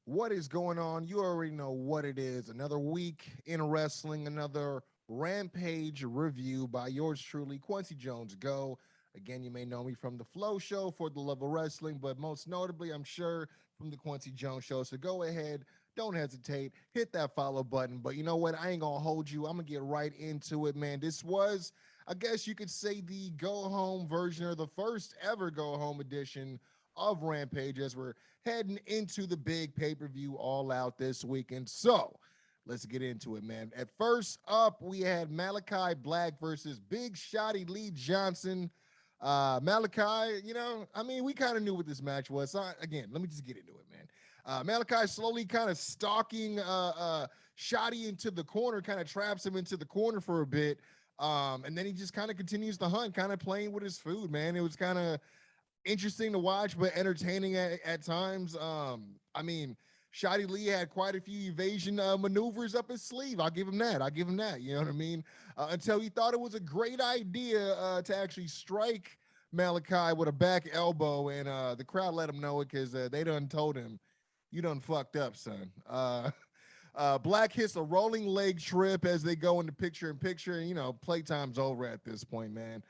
What is going on? You already know what it is. Another week in wrestling, another Rampage review by yours truly, Kwency Jones GO. Again, you may know me from the Flow Show for the love of wrestling, but most notably, I'm sure, from the Kwency Jones Show. So go ahead, don't hesitate, hit that follow button. But you know what? I ain't gonna hold you. I'm gonna get right into it, man. This was, I guess you could say, the go home version or the first ever go home edition of Rampage as we're heading into the big pay-per-view All Out this weekend. So let's get into it, man. At first up, we had Malachi Black versus Big Shotty Lee Johnson. Malachi, we kind of knew what this match was. So again, let me just get into it, man. Malachi slowly kind of stalking Shotty into the corner, kind of traps him into the corner for a bit. And then he just kind of continues to hunt, kind of playing with his food, man. It was kind of interesting to watch, but entertaining at times. Shotty Lee had quite a few evasion maneuvers up his sleeve. I'll give him that. You know what I mean? Until he thought it was a great idea to actually strike Malachi with a back elbow, and the crowd let him know it because they done told him, "You done fucked up, son." Black hits a rolling leg trip as they go into picture in picture, and playtime's over at this point, man.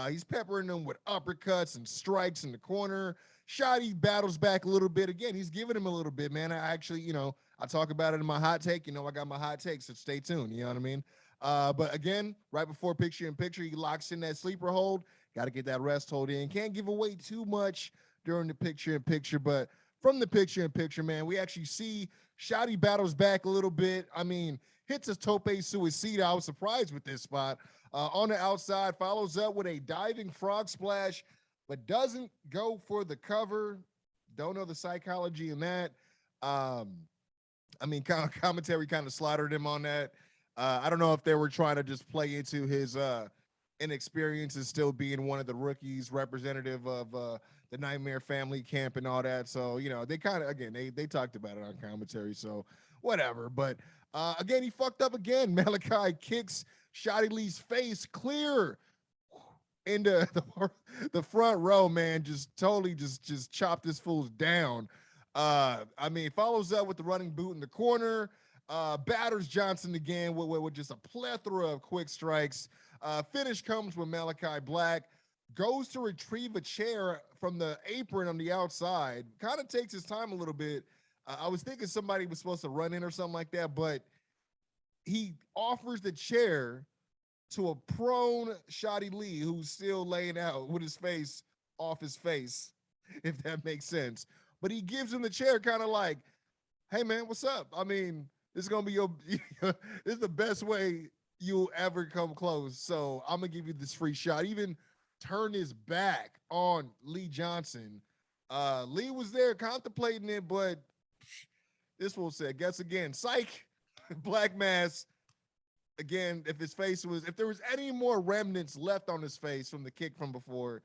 He's peppering them with uppercuts and strikes in the corner. Shotty battles back a little bit. Again, he's giving him a little bit, man. I actually, I talk about it in my hot take. I got my hot take, so stay tuned. You know what I mean? But again, right before picture in picture, he locks in that sleeper hold. Got to get that rest hold in. Can't give away too much during the picture in picture, but from the picture in picture, man, we actually see Shotty battles back a little bit. Hits a tope suicida. I was surprised with this spot. On the outside, follows up with a diving frog splash, but doesn't go for the cover. Don't know the psychology in that. Commentary kind of slaughtered him on that. I don't know if they were trying to just play into his inexperience as still being one of the rookies, representative of the Nightmare Family camp and all that. So, they kind of, again, they talked about it on commentary. So, whatever. But again, he fucked up again. Malachi kicks Shotty Lee's face clear into the front row, man. Just totally just chopped this fool's down. Follows up with the running boot in the corner. Batters Johnson again with just a plethora of quick strikes. Finish comes with Malachi Black. Goes to retrieve a chair from the apron on the outside. Kind of takes his time a little bit. I was thinking somebody was supposed to run in or something like that, but he offers the chair to a prone Shotty Lee who's still laying out with his face off his face, if that makes sense. But he gives him the chair kind of like, hey, man, what's up? This is going to be this is the best way you'll ever come close. So I'm going to give you this free shot. Even turn his back on Lee Johnson. Lee was there contemplating it, but this fool said, guess again, psych, black mass. Again, if there was any more remnants left on his face from the kick from before,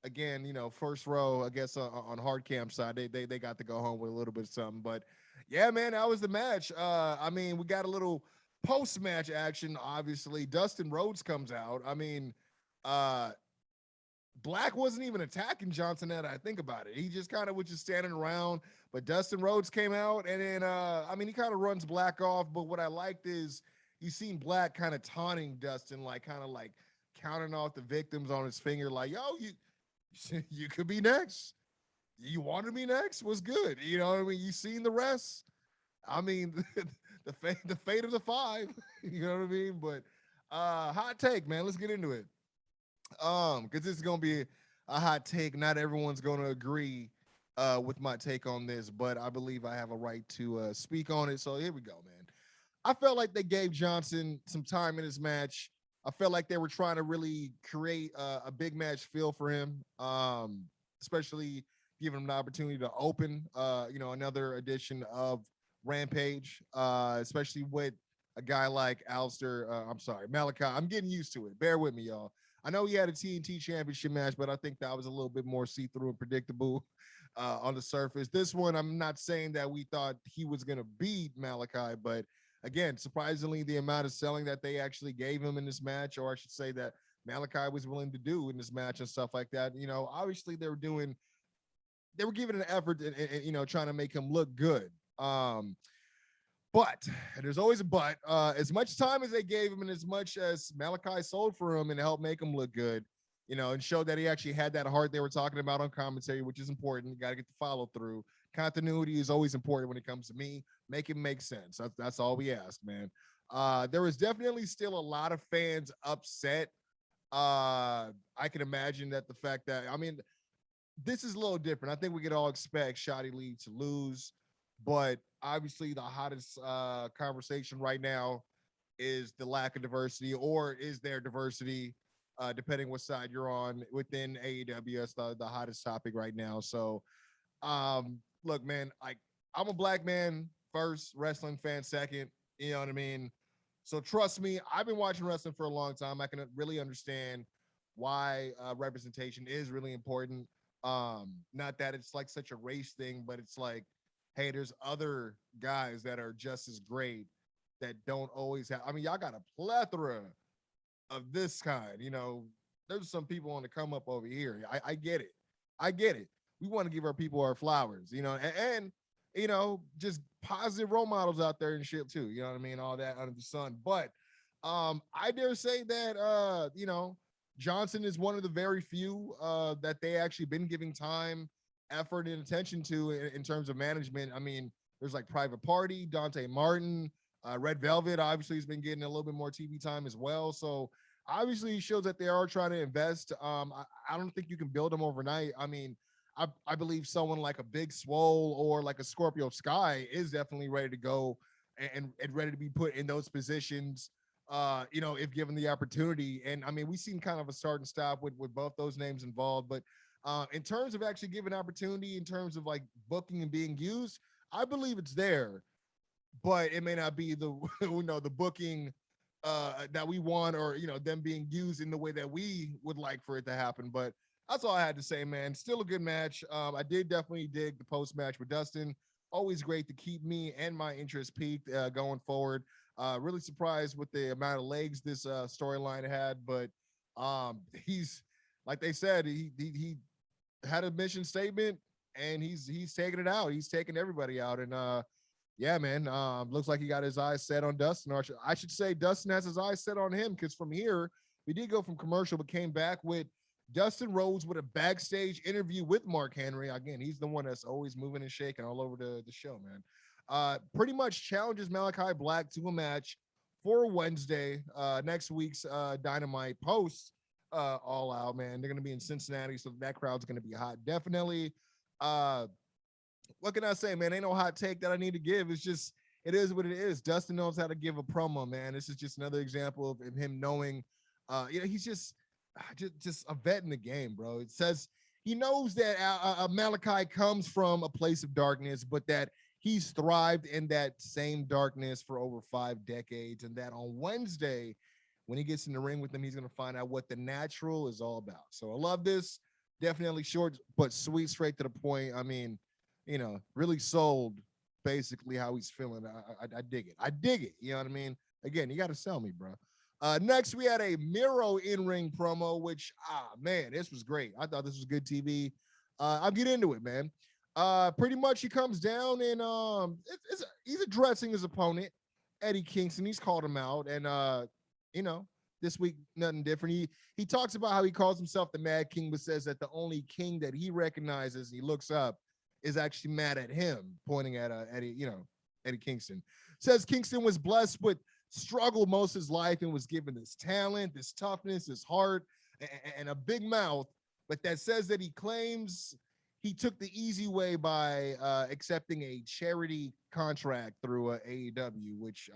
again, first row, I guess on hard cam side, they got to go home with a little bit of something. But yeah, man, that was the match. We got a little post-match action, obviously. Dustin Rhodes comes out. Black wasn't even attacking Johnson that I think about it. He just kind of was just standing around. But Dustin Rhodes came out, and then, he kind of runs Black off. But what I liked is you seen Black kind of taunting Dustin, like kind of like counting off the victims on his finger, like, yo, you could be next. You wanted me next? What's good? You know what I mean? You seen the rest? The fate of the five. You know what I mean? But hot take, man. Let's get into it. Because this is gonna be a hot take. Not everyone's gonna agree with my take on this, but I believe I have a right to speak on it. So here we go, man. I felt like they gave Johnson some time in his match. I felt like they were trying to really create a big match feel for him, especially giving him the opportunity to open, another edition of Rampage, especially with a guy like Malachi. I'm getting used to it. Bear with me, y'all. I know he had a TNT championship match, but I think that was a little bit more see-through and predictable on the surface. This one, I'm not saying that we thought he was going to beat Malachi, but again, surprisingly, the amount of selling that they actually gave him in this match, or I should say that Malachi was willing to do in this match and stuff like that. Obviously they were giving an effort and trying to make him look good. But and there's always a but. As much time as they gave him, and as much as Malachi sold for him and helped make him look good, and showed that he actually had that heart they were talking about on commentary, which is important. You got to get the follow through. Continuity is always important when it comes to me. Make it make sense. That's all we ask, man. There is definitely still a lot of fans upset. I can imagine that the fact that this is a little different. I think we could all expect Shotty Lee to lose, but obviously the hottest conversation right now is the lack of diversity, or is there diversity, depending what side you're on within AEW. That's the hottest topic right now. So, look, man, I'm a black man first, wrestling fan second. You know what I mean? So trust me, I've been watching wrestling for a long time. I can really understand why representation is really important. Not that it's like such a race thing, but it's like, hey, there's other guys that are just as great that don't always have. Y'all got a plethora of this kind. There's some people on the come up over here. I get it. I get it. We want to give our people our flowers, and just positive role models out there and shit too. You know what I mean? All that under the sun. But I dare say that Johnson is one of the very few that they actually been giving time, effort, and attention to in terms of management. There's like Private Party, Dante Martin, Red Velvet obviously has been getting a little bit more TV time as well. So obviously it shows that they are trying to invest. I don't think you can build them overnight. I believe someone like a Big Swole or like a Scorpio Sky is definitely ready to go and ready to be put in those positions, if given the opportunity. And we've seen kind of a start and stop with both those names involved. But in terms of actually giving opportunity, in terms of like booking and being used, I believe it's there. But it may not be the the booking that we want, or them being used in the way that we would like for it to happen. But that's all I had to say, man. Still a good match. I did definitely dig the post match with Dustin. Always great to keep me and my interest peaked going forward. Really surprised with the amount of legs this storyline had, but he's, like they said, he had a mission statement and he's taking it out. He's taking everybody out, and yeah, man. Looks like he got his eyes set on Dustin. Or I should say Dustin has his eyes set on him, because from here we did go from commercial, but came back with Dustin Rhodes with a backstage interview with Mark Henry. Again, he's the one that's always moving and shaking all over the show, man. Pretty much challenges Malachi Black to a match for Wednesday, next week's Dynamite post All Out, man. They're going to be in Cincinnati, so that crowd's going to be hot. Definitely. What can I say, man? Ain't no hot take that I need to give. It's just, it is what it is. Dustin knows how to give a promo, man. This is just another example of him knowing, he's just a vet in the game, bro. It says he knows that Malachi comes from a place of darkness, but that he's thrived in that same darkness for over 5 decades, and that on Wednesday, when he gets in the ring with them, he's going to find out what the natural is all about. So I love this. Definitely short but sweet, straight to the point. Really sold basically how he's feeling. I dig it. I dig it. You know what I mean? Again, you got to sell me, bro. Next, we had a Miro in-ring promo, which, man, this was great. I thought this was good TV. I'll get into it, man. Pretty much he comes down and he's addressing his opponent, Eddie Kingston. He's called him out, and this week nothing different. He talks about how he calls himself the Mad King, but says that the only king that he recognizes, he looks up, is actually mad at him, pointing at Eddie Kingston. Says Kingston was blessed with struggled most of his life and was given this talent, this toughness, this heart, and a big mouth, but that says that he claims he took the easy way by accepting a charity contract through AEW, which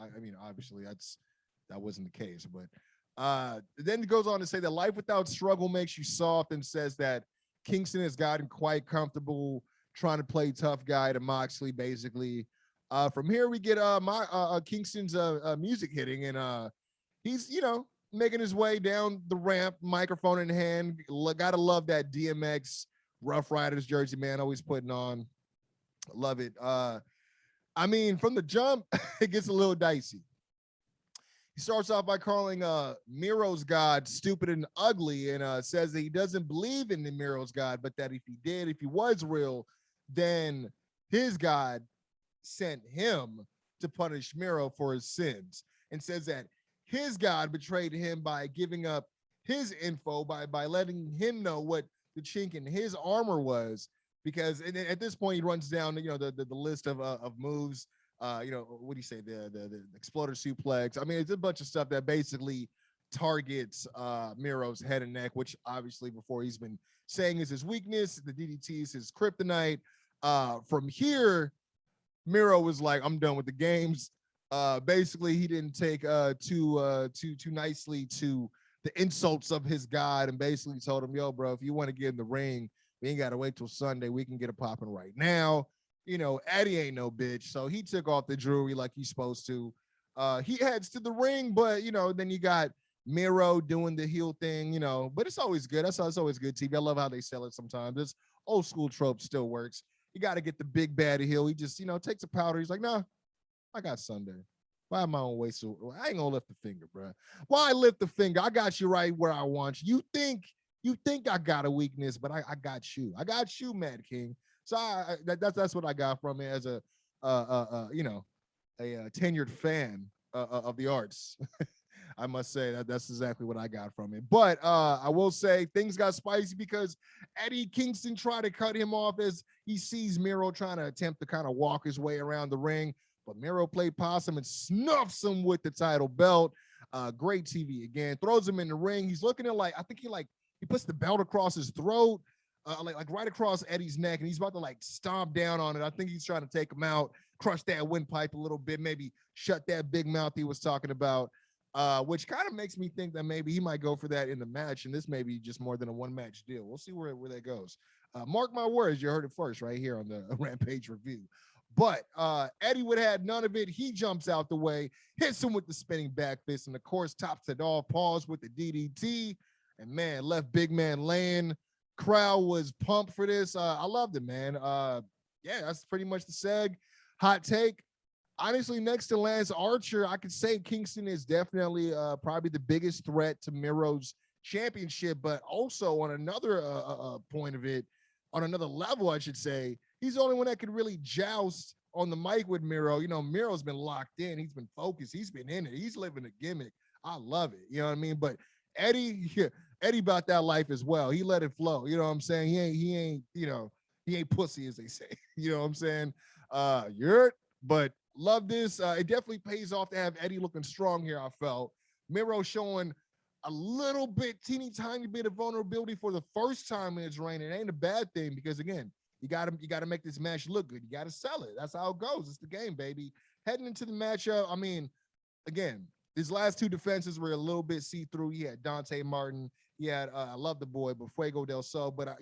obviously that wasn't the case. But then it goes on to say that life without struggle makes you soft, and says that Kingston has gotten quite comfortable trying to play tough guy to Moxley, basically. From here, we get Kingston's music hitting, and he's, making his way down the ramp, microphone in hand. Gotta love that DMX Rough Riders jersey, man, always putting on. Love it. From the jump, it gets a little dicey. He starts off by calling Miro's God stupid and ugly, and says that he doesn't believe in the Miro's God, but that if he was real, then his God sent him to punish Miro for his sins, and says that his God betrayed him by giving up his info, by letting him know what the chink in his armor was. Because at this point he runs down the list of moves. What do you say, the exploder suplex. I mean, it's a bunch of stuff that basically targets Miro's head and neck, which obviously before he's been saying is his weakness. The DDT is his kryptonite. From here, Miro was like, I'm done with the games. Basically, he didn't take too nicely to the insults of his God, and basically told him, yo, bro, if you want to get in the ring, we ain't got to wait till Sunday. We can get it popping right now. Eddie ain't no bitch. So he took off the jewelry like he's supposed to. He heads to the ring, but, then you got Miro doing the heel thing, but it's always good. It's always good TV. I love how they sell it sometimes. This old school trope still works. You got to get the big bad heel. He just, takes a powder. He's like, nah, I got Sunday. Why am I on way? So I ain't gonna lift the finger, bro. Why lift the finger? I got you right where I want you. You think I got a weakness, but I got you. I got you, Mad King. So that's what I got from it as a tenured fan of the arts. I must say that's exactly what I got from it. But I will say things got spicy because Eddie Kingston tried to cut him off as he sees Miro trying to attempt to kind of walk his way around the ring. But Miro played possum and snuffs him with the title belt. Great TV again. Throws him in the ring. He's looking at I think he puts the belt across his throat, like right across Eddie's neck, and he's about to stomp down on it. I think he's trying to take him out, crush that windpipe a little bit, maybe shut that big mouth he was talking about, which kind of makes me think that maybe he might go for that in the match, and this may be just more than a one-match deal. We'll see where that goes. Mark my words, you heard it first right here on the Rampage review. But Eddie would have had none of it. He jumps out the way, hits him with the spinning back fist, and of course tops it off, paws with the DDT, and man, left big man laying. Crowd was pumped for this. I loved it, man. Yeah, that's pretty much the seg. Hot take. Honestly, next to Lance Archer, I could say Kingston is definitely probably the biggest threat to Miro's championship, but also on another point of it, on another level, I should say, he's the only one that could really joust on the mic with Miro. Miro's been locked in. He's been focused. He's been in it. He's living a gimmick. I love it. You know what I mean? But Eddie about that life as well. He let it flow. You know what I'm saying? He ain't pussy, as they say. You know what I'm saying? But love this. It definitely pays off to have Eddie looking strong here, I felt. Miro showing a little bit, teeny tiny bit of vulnerability for the first time in his reign. It ain't a bad thing because again, you gotta make this match look good. You gotta sell it. That's how it goes. It's the game, baby. Heading into the matchup, I mean, again, his last two defenses were a little bit see-through. He had Dante Martin. He had I love the boy, but Fuego del Sol. But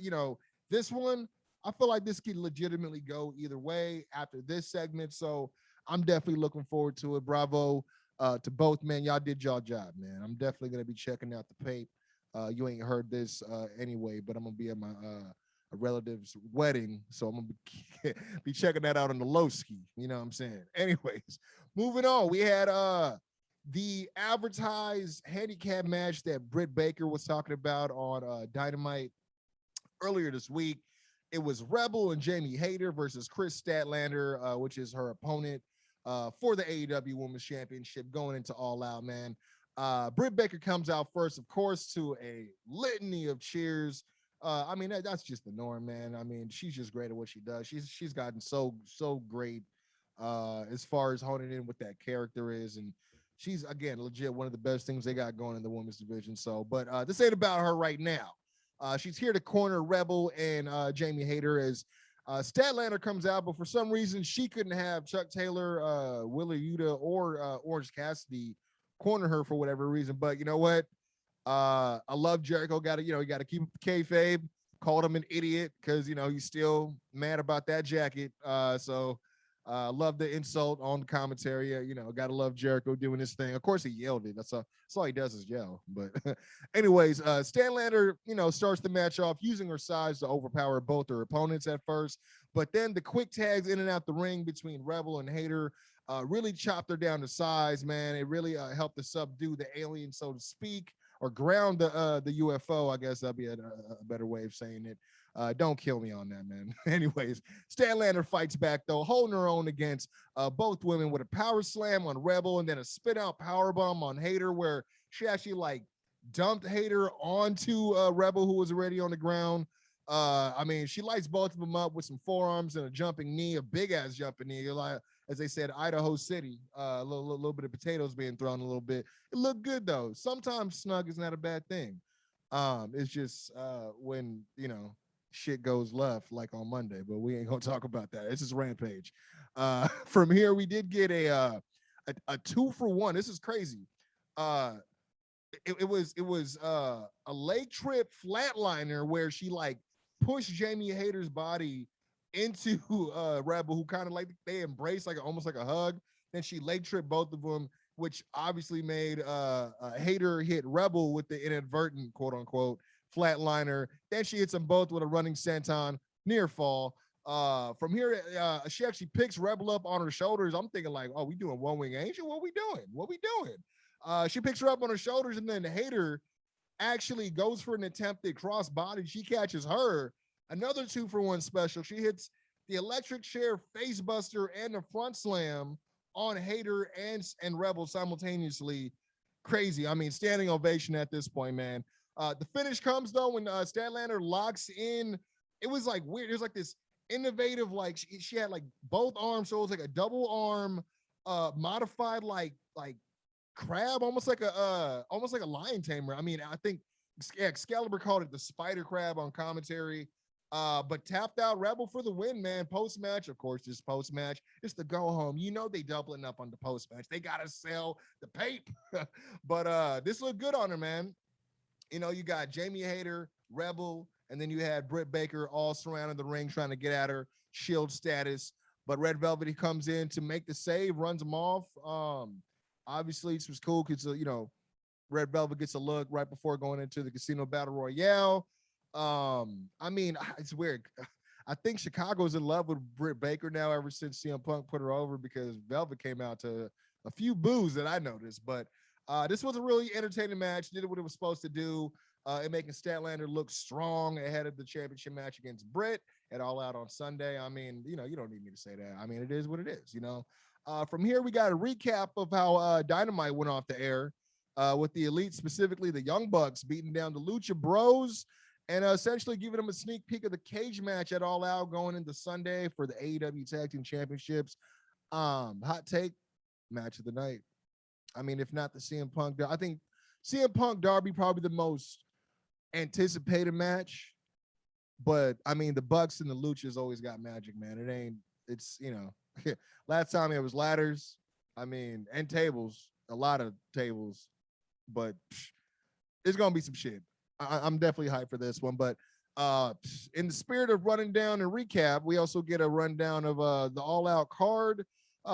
this one, I feel like this could legitimately go either way after this segment. So I'm definitely looking forward to it. Bravo to both, man. Y'all did y'all job, man. I'm definitely gonna be checking out the tape. You ain't heard this anyway, but I'm gonna be at my a relative's wedding, so I'm gonna be checking that out on the low ski. You know what I'm saying? Anyways, moving on. We had the advertised handicap match that Britt Baker was talking about on Dynamite earlier this week. It was Rebel and Jamie Hayter versus Kris Statlander, which is her opponent for the AEW Women's Championship going into All Out, man. Britt Baker comes out first, of course, to a litany of cheers. I mean, that's just the norm, man. I mean, she's just great at what she does. She's gotten so great as far as honing in what that character is, and she's again legit one of the best things they got going in the women's division. So, but this ain't about her right now. She's here to corner Rebel and Jamie Hayter as Statlander comes out, but for some reason she couldn't have Chuck Taylor, Willa Yuta, or Orange Cassidy corner her for whatever reason. But you know what? I love Jericho. You got to keep kayfabe. Called him an idiot because he's still mad about that jacket. So love the insult on the commentary. Gotta love Jericho doing his thing. Of course he yelled it. That's all he does is yell. But anyways, Statlander, starts the match off using her size to overpower both her opponents at first. But then the quick tags in and out the ring between Rebel and Hayter really chopped her down to size, man. It really helped to subdue the alien, so to speak, or ground the UFO. I guess that'd be a better way of saying it. Don't kill me on that, man. Anyways, Starlander fights back though, holding her own against both women with a power slam on Rebel and then a spit out power bomb on Hayter, where she actually like dumped Hayter onto Rebel, who was already on the ground. I mean, she lights both of them up with some forearms and a jumping knee, a big ass jumping knee, like as they said, Idaho City. A little bit of potatoes being thrown a little bit. It looked good though. Sometimes snug is not a bad thing. It's just when shit goes left, like on Monday, but we ain't gonna talk about that. This is Rampage. From here, we did get a 2-for-1. This is crazy. It was a leg trip flatliner where she like pushed Jamie Hayter's body into Rebel, who kind of like they embraced like almost like a hug. Then she leg tripped both of them, which obviously made Hayter hit Rebel with the inadvertent quote unquote flatliner. Then she hits them both with a running senton near fall. From here, she actually picks Rebel up on her shoulders. I'm thinking like, oh, we doing one wing angel? What we doing? What we doing? She picks her up on her shoulders, and then Hayter actually goes for an attempted cross body. She catches her. Another 2-for-1 special. She hits the electric chair face buster and the front slam on Hayter and Rebel simultaneously. Crazy. I mean, standing ovation at this point, man. The finish comes though when Statlander locks in. It was like weird. It was like this innovative, like she had like both arms, so it was like a double arm, modified like crab, almost like a lion tamer. I mean, I think Excalibur called it the spider crab on commentary. But tapped out Rebel for the win, man. Post match, of course, this post match. It's the go home. You know they doubling up on the post match. They gotta sell the pape. But this looked good on her, man. You know, you got Jamie Hayter, Rebel, and then you had Britt Baker all surrounding the ring trying to get at her shield status. But Red Velvet, he comes in to make the save, runs them off. Obviously, this was cool because Red Velvet gets a look right before going into the Casino Battle Royale. I mean, it's weird. I think Chicago's in love with Britt Baker now ever since CM Punk put her over, because Velvet came out to a few boos that I noticed. But this was a really entertaining match. Did what it was supposed to do, and making Statlander look strong ahead of the championship match against Britt at All Out on Sunday. I mean, you don't need me to say that. I mean, it is what it is, From here, we got a recap of how Dynamite went off the air with the Elite, specifically the Young Bucks, beating down the Lucha Bros and essentially giving them a sneak peek of the cage match at All Out going into Sunday for the AEW Tag Team Championships. Hot take, match of the night. I mean, if not the CM Punk, I think CM Punk Darby probably the most anticipated match. But I mean, the Bucks and the Luchas always got magic, man. It's last time it was ladders, I mean, and tables, a lot of tables, but it's gonna be some shit. I'm definitely hyped for this one. But in the spirit of running down and recap, we also get a rundown of the All Out card,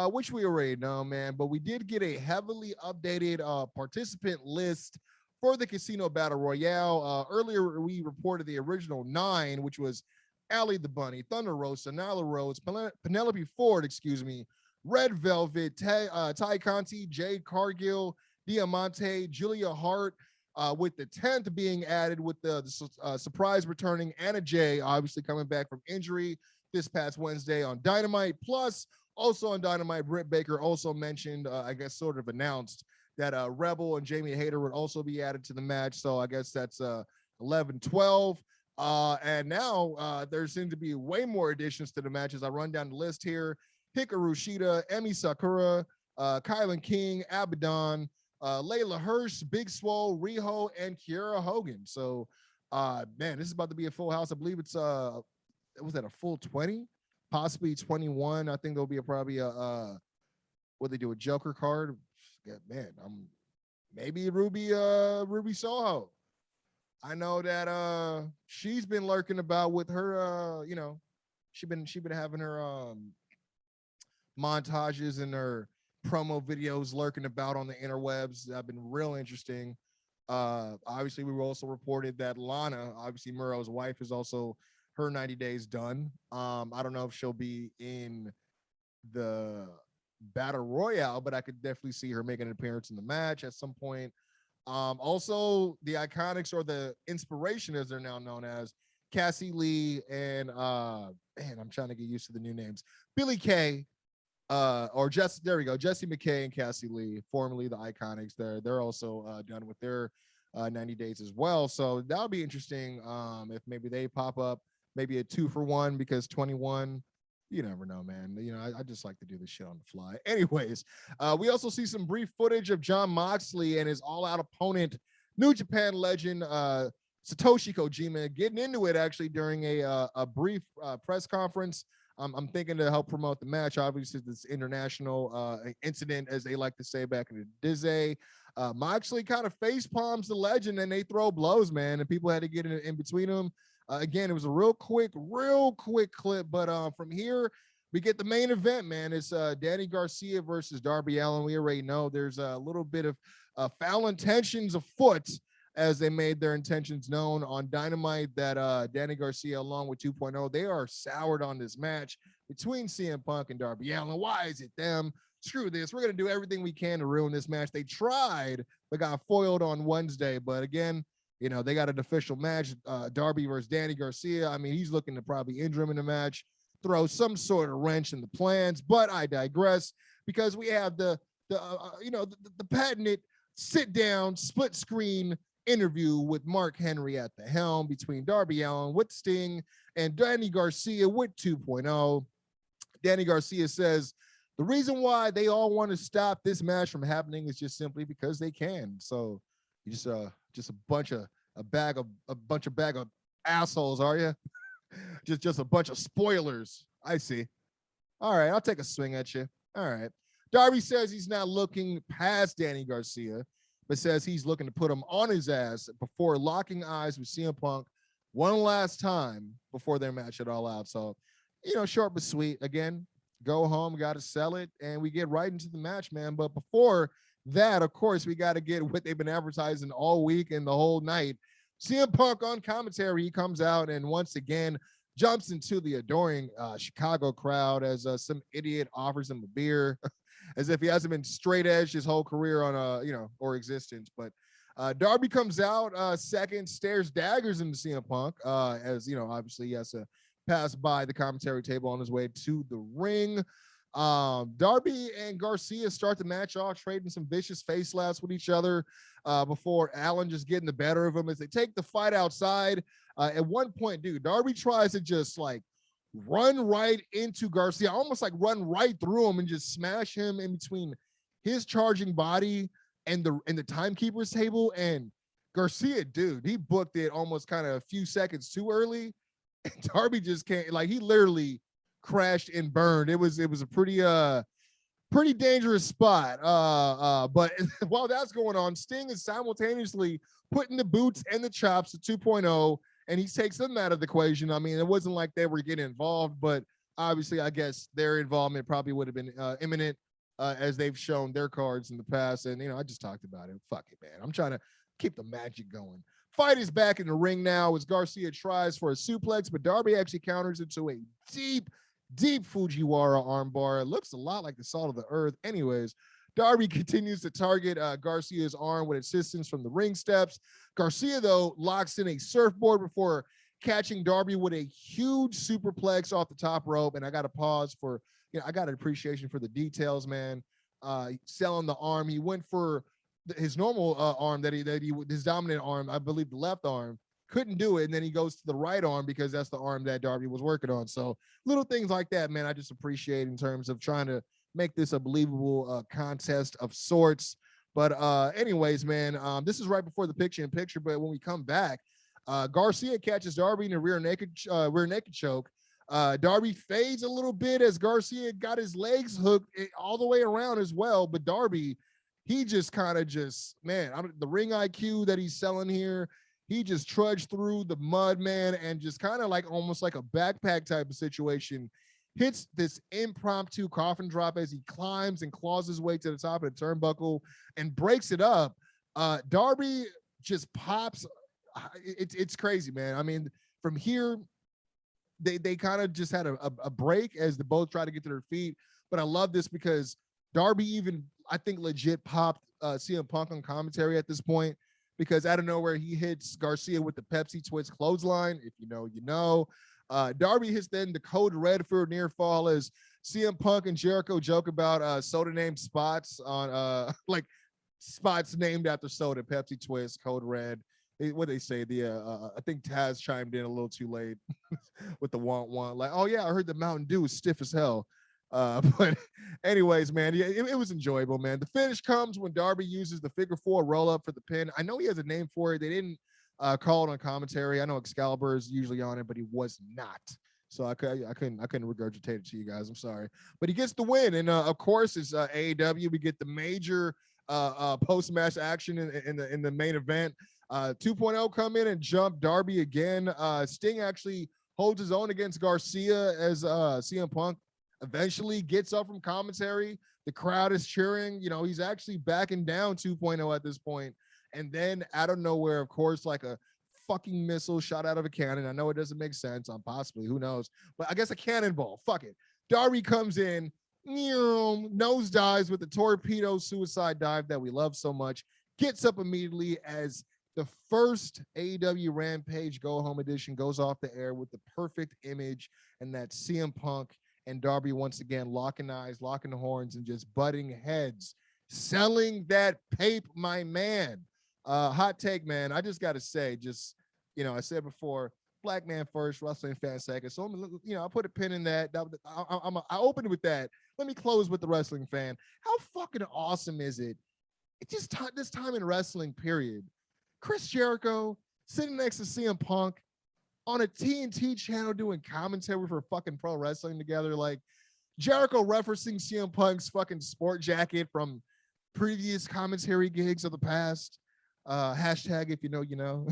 which we already know, man. But we did get a heavily updated participant list for the Casino Battle Royale. Earlier, we reported the original 9, which was Allie the Bunny, Thunder Rosa, Nyla Rose, Penelope Ford, Red Velvet, Ty Conti, Jade Cargill, Diamante, Julia Hart, with the 10th being added with the surprise returning Anna Jay, obviously coming back from injury this past Wednesday on Dynamite. Plus, also on Dynamite, Britt Baker also mentioned, I guess sort of announced that Rebel and Jamie Hayter would also be added to the match. So I guess that's 11, 12. And now there seem to be way more additions to the matches. I run down the list here. Hikaru Shida, Emi Sakura, Kylan King, Abaddon, Layla Hirsch, Big Swole, Riho, and Kiera Hogan. So, man, this is about to be a full house. I believe it's was that a full 20, possibly 21. I think there'll be probably a what they do, a Joker card. Yeah, man, maybe Ruby Soho. I know that she's been lurking about with her. She's been having her montages and her promo videos lurking about on the interwebs that have been real interesting. Obviously, we also reported that Lana, obviously Miro's wife, is also her 90 days done. I don't know if she'll be in the Battle Royale, but I could definitely see her making an appearance in the match at some point. Also, the Iconics, or the Inspiration as they're now known as, Cassie Lee, and man, I'm trying to get used to the new names. Billy Kay, or Jesse. There we go. Jesse McKay and Cassie Lee, formerly the Iconics. They're also done with their 90 days as well. So that'll be interesting. If maybe they pop up, maybe a 2-for-1 because 21. You never know, man. You know, I just like to do this shit on the fly. Anyways, we also see some brief footage of Jon Moxley and his all-out opponent, New Japan legend Satoshi Kojima, getting into it actually during a brief press conference. I'm thinking to help promote the match. Obviously, this international incident, as they like to say back in the day. Moxley kind of face palms the legend, and they throw blows, man, and people had to get in between them. Again, it was a real quick clip, but from here we get the main event, man. It's Danny Garcia versus Darby Allin. We already know there's a little bit of foul intentions afoot as they made their intentions known on Dynamite that Danny Garcia, along with 2.0, they are soured on this match between CM Punk and Darby Allin. Why is it them? Screw this. We're going to do everything we can to ruin this match. They tried, but got foiled on Wednesday. But again, you know, they got an official match, Darby versus Danny Garcia. I mean, he's looking to probably injure him in the match, throw some sort of wrench in the plans, but I digress because we have the patented sit down, split screen interview with Mark Henry at the helm between Darby Allin with Sting and Danny Garcia with 2.0. Danny Garcia says the reason why they all want to stop this match from happening is just simply because they can. So you just a bunch of bag of assholes, are you? just a bunch of spoilers. I see. All right, I'll take a swing at you. All right. Darby says he's not looking past Danny Garcia, but says he's looking to put him on his ass before locking eyes with CM Punk one last time before their match at All Out. So, you know, short but sweet. Again, go home, got to sell it, and we get right into the match, man. But before that, of course, we got to get what they've been advertising all week and the whole night. CM Punk on commentary, he comes out and once again jumps into the adoring Chicago crowd as some idiot offers him a beer as if he hasn't been straight edge his whole career on or existence. But Darby comes out second, stares daggers into CM Punk as, you know, obviously he has to pass by the commentary table on his way to the ring. Darby and Garcia start the match off, trading some vicious face slaps with each other before Allin just getting the better of him as they take the fight outside. At one point, dude, Darby tries to just like run right into Garcia, almost like run right through him and just smash him in between his charging body and the timekeeper's table. And Garcia, dude, he booked it almost kind of a few seconds too early. And Darby just can't, like, he literally crashed and burned. It was a pretty dangerous spot. But while that's going on, Sting is simultaneously putting the boots and the chops to 2.0, and he takes them out of the equation. I mean, it wasn't like they were getting involved, but obviously, I guess their involvement probably would have been imminent as they've shown their cards in the past. And, you know, I just talked about it. Fuck it, man. I'm trying to keep the magic going. Fight is back in the ring now as Garcia tries for a suplex, but Darby actually counters into a deep Fujiwara armbar. It looks a lot like the salt of the earth. Anyways, Darby continues to target Garcia's arm with assistance from the ring steps. Garcia, though, locks in a surfboard before catching Darby with a huge superplex off the top rope. And I got to pause for, you know, I got an appreciation for the details, man. Selling the arm. He went for his normal arm his dominant arm, I believe the left arm, couldn't do it. And then he goes to the right arm because that's the arm that Darby was working on. So little things like that, man, I just appreciate in terms of trying to make this a believable contest of sorts. But anyways, man, this is right before the picture-in-picture. But when we come back, Garcia catches Darby in a rear naked choke. Darby fades a little bit as Garcia got his legs hooked all the way around as well. But Darby, he just kind of the ring IQ that he's selling here, he just trudged through the mud, man, and just kind of like almost like a backpack type of situation, hits this impromptu coffin drop as he climbs and claws his way to the top of the turnbuckle and breaks it up. Darby just pops. It's crazy, man. I mean, from here, they kind of just had a break as they both try to get to their feet. But I love this because Darby even, I think, legit popped CM Punk on commentary at this point. because out of nowhere he hits Garcia with the Pepsi twist clothesline. If you know, you know. Darby hits then the code red for near fall as CM Punk and Jericho joke about soda named spots on like spots named after soda, Pepsi twist, code red. What they say? I think Taz chimed in a little too late with the want. Like, oh yeah, I heard the Mountain Dew is stiff as hell. But anyways, man, yeah, it was enjoyable, man. The finish comes when Darby uses the figure four roll up for the pin. I know he has a name for it. They didn't call it on commentary. I know Excalibur is usually on it, but he was not. So I couldn't regurgitate it to you guys. I'm sorry, but he gets the win, and of course it's AEW. We get the major post match action in the main event. 2.0 come in and jump Darby again. Sting actually holds his own against Garcia as CM Punk eventually gets up from commentary. The crowd is cheering. You know, he's actually backing down 2.0 at this point. And then out of nowhere, of course, like a fucking missile shot out of a cannon. I know it doesn't make sense. Possibly, who knows? But I guess a cannonball. Fuck it. Darby comes in, nose dives with the torpedo suicide dive that we love so much. Gets up immediately as the first AEW Rampage Go Home Edition goes off the air with the perfect image, and that's CM Punk and Darby once again locking eyes, locking the horns, and just butting heads. Selling that pape, my man. Hot take, man. I just got to say, I said before, black man first, wrestling fan second. So, I put a pin in that. I opened with that. Let me close with the wrestling fan. How fucking awesome is it? It's just this time in wrestling, period. Chris Jericho sitting next to CM Punk on a TNT channel doing commentary for fucking pro wrestling together. Like Jericho referencing CM Punk's fucking sport jacket from previous commentary gigs of the past. Hashtag if you know, you know.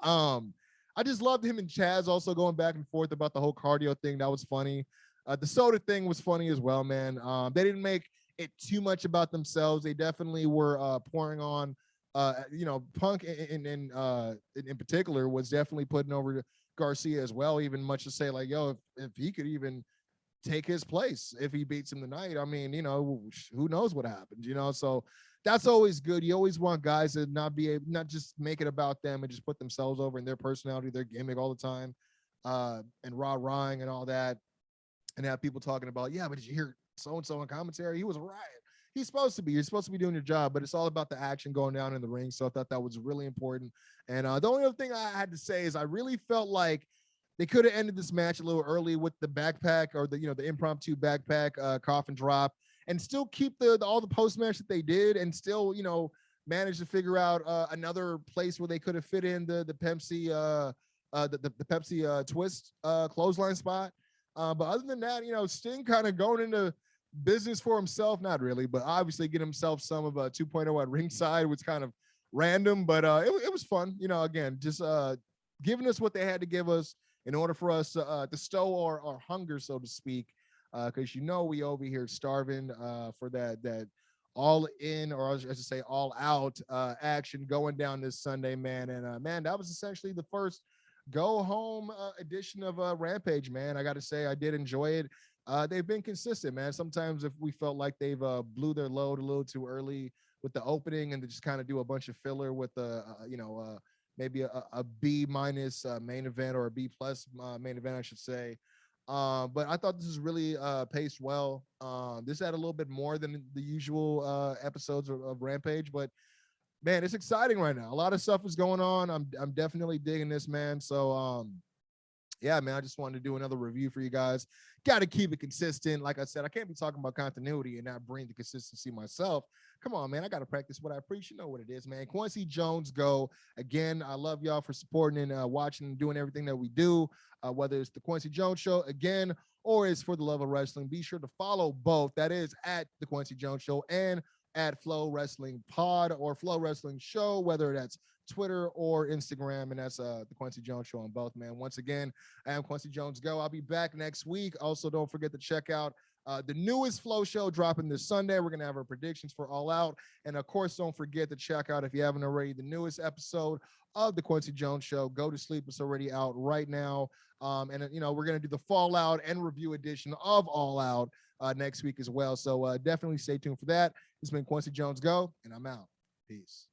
I just loved him and Chaz also going back and forth about the whole cardio thing. That was funny. The soda thing was funny as well, man. They didn't make it too much about themselves. They definitely were pouring on Punk in particular was definitely putting over Garcia as well, even much to say like, yo, if he could even take his place if he beats him tonight, I mean, who knows what happens, so that's always good. You always want guys to not just make it about them and just put themselves over in their personality, their gimmick all the time, and rah-rahing and all that, and have people talking about, yeah, but did you hear so-and-so in commentary? He was a riot. He's supposed to be. You're supposed to be doing your job, but it's all about the action going down in the ring. So I thought that was really important. And the only other thing I had to say is I really felt like they could have ended this match a little early with the backpack or the impromptu backpack coffin drop, and still keep all the post match that they did, and still manage to figure out another place where they could have fit in the Pepsi the Pepsi twist clothesline spot. But other than that, Sting kind of going into business for himself, not really, but obviously get himself some of a 2.0 at ringside was kind of random, but it was fun. Again, just giving us what they had to give us in order for us to stow our hunger, so to speak, because we over here starving for that all in, or I should say all out action going down this Sunday, man. And man, that was essentially the first go home edition of Rampage, man. I got to say I did enjoy it. They've been consistent, man. Sometimes if we felt like they've blew their load a little too early with the opening and they just kind of do a bunch of filler with maybe a B minus main event or a B plus main event, I should say. But I thought this was really paced well. This had a little bit more than the usual episodes of Rampage, but man, it's exciting right now. A lot of stuff is going on. I'm definitely digging this, man. So yeah, man, I just wanted to do another review for you guys. Got to keep it consistent. Like I said, I can't be talking about continuity and not bring the consistency myself. Come on, man. I got to practice what I preach. You know what it is, man. Kwency Jones GO. Again, I love y'all for supporting and watching and doing everything that we do, whether it's the Kwency Jones Show, again, or it's for the love of wrestling. Be sure to follow both. That is at the Kwency Jones Show and at Flow Wrestling Pod or Flow Wrestling Show, whether that's Twitter or Instagram, and that's the Kwency Jones Show on both, man. Once again, I am Kwency Jones GO. I'll be back next week. Also, don't forget to check out the newest Flow Show dropping this Sunday. We're going to have our predictions for All Out. And, of course, don't forget to check out, if you haven't already, the newest episode of the Kwency Jones Show. Go to sleep. It's already out right now. And, we're going to do the Fallout and review edition of All Out next week as well. So definitely stay tuned for that. It's been Kwency Jones GO, and I'm out. Peace.